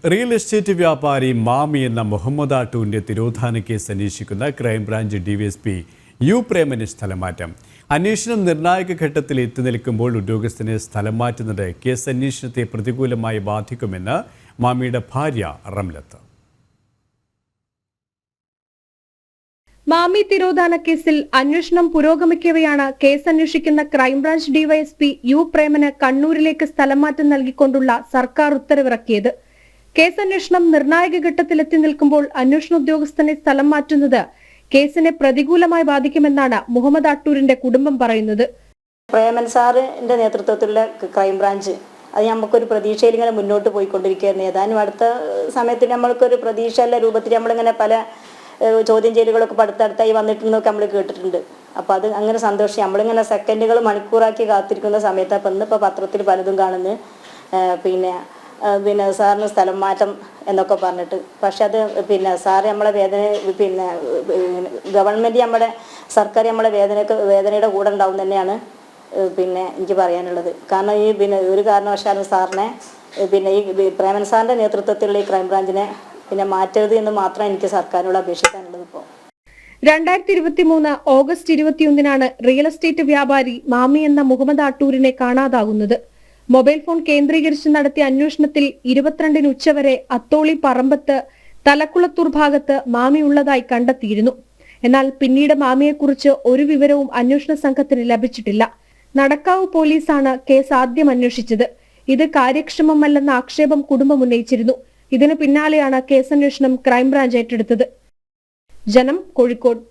Real estate വ്യാപാരി മാമി എന്ന മുഹമ്മദ് ആട്ടൂരിന്റെ തിരോധാന കേസ് അന്വേഷിക്കുന്ന ക്രൈംബ്രാഞ്ച് ഡിവൈഎസ്പി യു പ്രേമന് സ്ഥലമാറ്റം. അന്വേഷണം നിർണായക ഘട്ടത്തിൽ എത്തി നിൽക്കുമ്പോൾ ഉദ്യോഗസ്ഥനെ സ്ഥലം മാറ്റുന്നത് കേസ് അന്വേഷണത്തെ പ്രതികൂലമായി ബാധിക്കുമെന്ന് മാമിയുടെ ഭാര്യ റംലത്ത്. മാമി തിരോധാന കേസിൽ അന്വേഷണം പുരോഗമിക്കവെയാണ് കേസ് അന്വേഷിക്കുന്ന ക്രൈംബ്രാഞ്ച് ഡിവൈഎസ്പി യു പ്രേമന് കണ്ണൂരിലേക്ക് സ്ഥലം മാറ്റം നൽകിക്കൊണ്ടുള്ള സർക്കാർ ഉത്തരവിറക്കിയത്. കേസ് അന്വേഷണം നിർണായക ഘട്ടത്തിലെത്തി നിൽക്കുമ്പോൾ അന്വേഷണ ഉദ്യോഗസ്ഥനെ സ്ഥലം മാറ്റുന്നത് കേസിനെ പ്രതികൂലമായി ബാധിക്കുമെന്നാണ് മുഹമ്മദ് ആട്ടൂരിന്റെ കുടുംബം പറയുന്നത്. പ്രേമൻ സാറിന്റെ നേതൃത്വത്തിലുള്ള ക്രൈംബ്രാഞ്ച് അത് നമുക്കൊരു പ്രതീക്ഷയിൽ ഇങ്ങനെ മുന്നോട്ട് പോയിക്കൊണ്ടിരിക്കുകയായിരുന്നു. ഏതാനും അടുത്ത സമയത്ത് നമ്മൾക്കൊരു പ്രതീക്ഷയുള്ള രൂപത്തിൽ നമ്മളിങ്ങനെ പല ചോദ്യം ചെയ്യലുകളൊക്കെ അടുത്തടുത്തായി വന്നിട്ടുണ്ടെന്നൊക്കെ നമ്മൾ കേട്ടിട്ടുണ്ട്. അപ്പോൾ അത് അങ്ങനെ സന്തോഷം. നമ്മളിങ്ങനെ സെക്കൻഡുകൾ മണിക്കൂറാക്കി കാത്തിരിക്കുന്ന സമയത്ത് അപ്പം ഇന്നിപ്പോൾ പത്രത്തിൽ പലതും കാണുന്നു, പിന്നെ സാറിന് സ്ഥലം മാറ്റം എന്നൊക്കെ പറഞ്ഞിട്ട്. പക്ഷെ അത് സാറ് നമ്മളെ ഗവൺമെൻറ് നമ്മുടെ സർക്കാർ നമ്മളെ വേദനയുടെ കൂടെ ഉണ്ടാവും തന്നെയാണ് എനിക്ക് പറയാനുള്ളത്. കാരണം ഒരു കാരണവശാലും സാറിനെ ഈ പ്രേമൻ സാറിൻ്റെ നേതൃത്വത്തിലുള്ള ഈ ക്രൈംബ്രാഞ്ചിനെ മാറ്റരുത് എന്ന് മാത്രം എനിക്ക് സർക്കാരിനോട് അപേക്ഷിക്കാനുള്ളത്. ഇപ്പോൾ 2023 ഓഗസ്റ്റ് 21 റിയൽ എസ്റ്റേറ്റ് വ്യാപാരി മാമി എന്ന മുഹമ്മദ് ആട്ടൂരിനെ കാണാതാകുന്നത്. മൊബൈൽ ഫോൺ കേന്ദ്രീകരിച്ച് നടത്തിയ അന്വേഷണത്തിൽ 22 ഉച്ചവരെ അത്തോളി പറമ്പത്ത് തലക്കുളത്തൂർ ഭാഗത്ത് മാമി ഉള്ളതായി കണ്ടെത്തിയിരുന്നു. എന്നാൽ പിന്നീട് മാമിയെക്കുറിച്ച് ഒരു വിവരവും അന്വേഷണ സംഘത്തിന് ലഭിച്ചിട്ടില്ല. നടക്കാവ് പോലീസാണ് കേസ് ആദ്യം അന്വേഷിച്ചത്. ഇത് കാര്യക്ഷമമല്ലെന്ന ആക്ഷേപം കുടുംബം ഉന്നയിച്ചിരുന്നു. ഇതിന് പിന്നാലെയാണ് കേസന്വേഷണം ക്രൈംബ്രാഞ്ച് ഏറ്റെടുത്തത്. ജനം, കോഴിക്കോട്.